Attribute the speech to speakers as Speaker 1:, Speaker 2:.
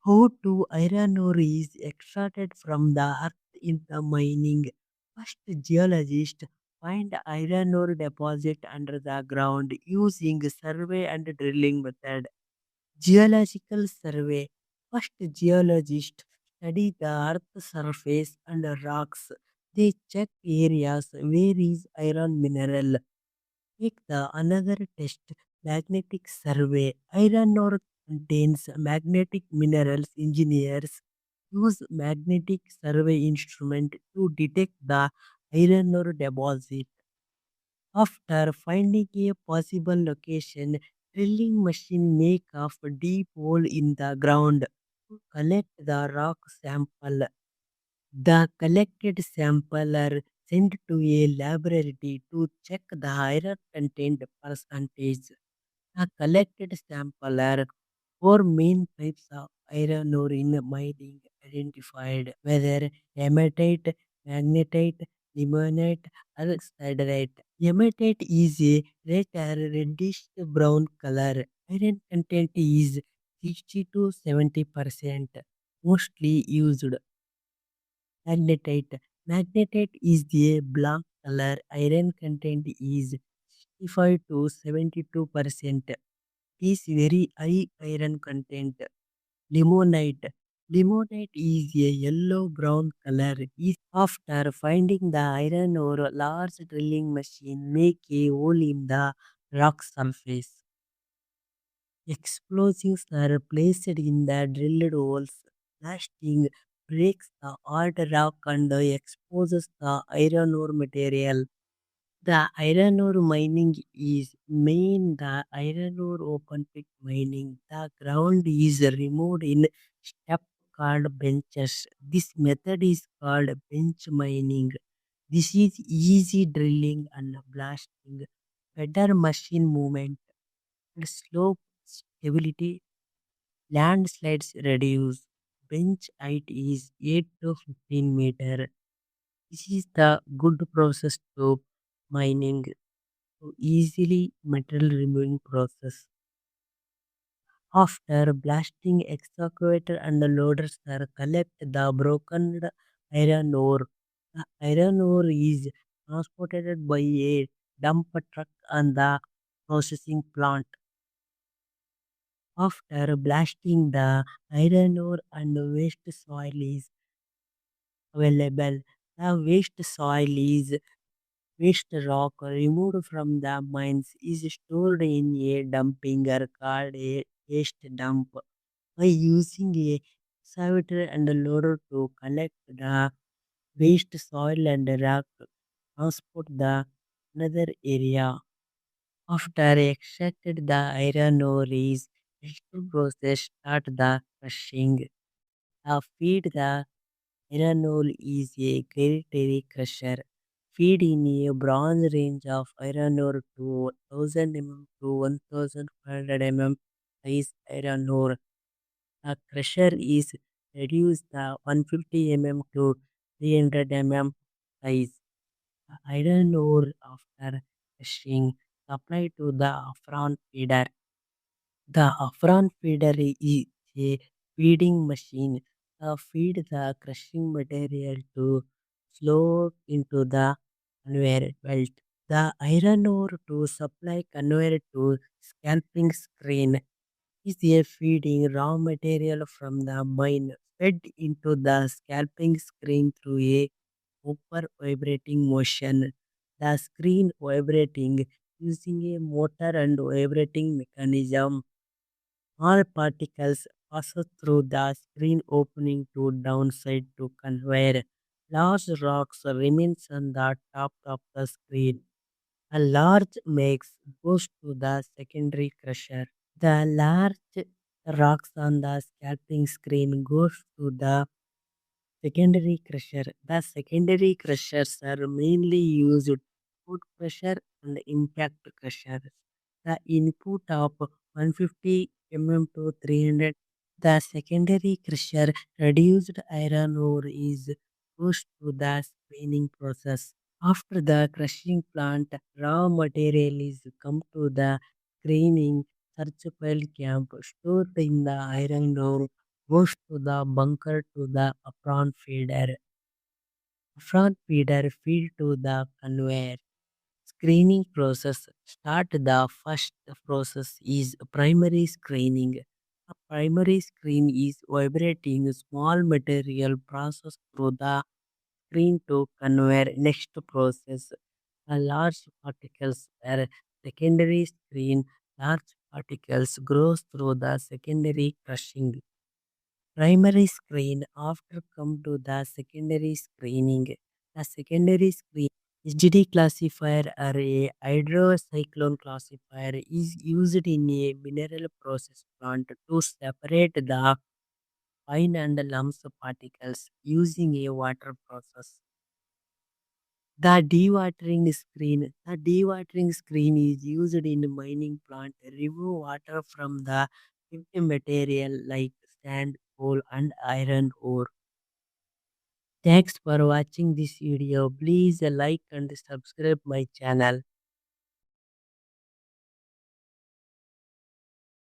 Speaker 1: How to iron ore is extracted from the earth in the mining. First, geologists find iron ore deposit under the ground using survey and drilling method. Geological survey. First, geologists study the earth's surface and rocks. They check areas where is iron mineral. Take the another test, magnetic survey. Iron ore contains magnetic minerals. Engineers use magnetic survey instrument to detect the iron ore deposit. After finding a possible location, drilling machine make a deep hole in the ground to collect the rock sample. The collected sample are sent to a laboratory to check the iron content percentage. The collected sample are four main types of iron ore in mining identified, whether hematite, magnetite, limonite, or siderite. Hematite is a reddish brown color. Iron content is 60 to 70%, mostly used. Magnetite. Magnetite is a black color. Iron content is 65 to 72%. Is very high iron content. Limonite. Limonite is a yellow brown color. After finding the iron ore, large drilling machine make a hole in the rock surface. Explosives are placed in the drilled holes. Blasting breaks the hard rock and exposes the iron ore material. The iron ore mining is main the iron ore open pit mining. The ground is removed in step called benches. This method is called bench mining. This is easy drilling and blasting, better machine movement, and slope stability. Landslides reduce. Bench height is 8 to 15 meter. This is the good process to mining. So easily metal removing process. After blasting, excavator and the loaders are collect the broken iron ore. The iron ore is transported by a dump truck and the processing plant. After blasting, the iron ore and waste soil is available. The waste soil is waste rock removed from the mines is stored in a dumping or called a waste dump. By using a excavator and a loader to collect the waste soil and rock, transport the another area. After extracted the iron ore is next process start the crushing. Feed the iron ore is a gravitary crusher. Feed in a bronze range of iron ore to 1000 mm to 1500 mm size iron ore. The crusher is reduced the 150 mm to 300 mm size. The iron ore after crushing supplied to the Afran feeder. The Afran feeder is a feeding machine that feed the crushing material to flow into the conveyor belt. The iron ore to supply conveyor to scalping screen is a feeding raw material from the mine fed into the scalping screen through a upper vibrating motion. The screen vibrating using a motor and vibrating mechanism. All particles pass through the screen opening to downside to conveyor. Large rocks remains on the top of the screen. A large mix goes to the secondary crusher. The large rocks on the scalping screen goes to the secondary crusher. The secondary crushers are mainly used foot crusher and impact crushers. The input of 150 mm to 300. The secondary crusher reduced iron ore is pushed to the screening process. After the crushing plant, raw material is come to the screening search pile camp stored in the iron ore goes to the bunker to the apron feeder. Apron feeder feed to the conveyor. Screening process. Start the first process is primary screening. A primary screen is vibrating small material process through the screen to convey next process. A large particles where secondary screen large particles grows through the secondary crushing. Primary screen after come to the secondary screening. The secondary screen HDD classifier or a hydrocyclone classifier is used in a mineral process plant to separate the fine and lumps particles using a water process. The dewatering screen is used in mining plant to remove water from the empty material like sand, coal and iron ore. Thanks for watching this video. Please like and subscribe my channel.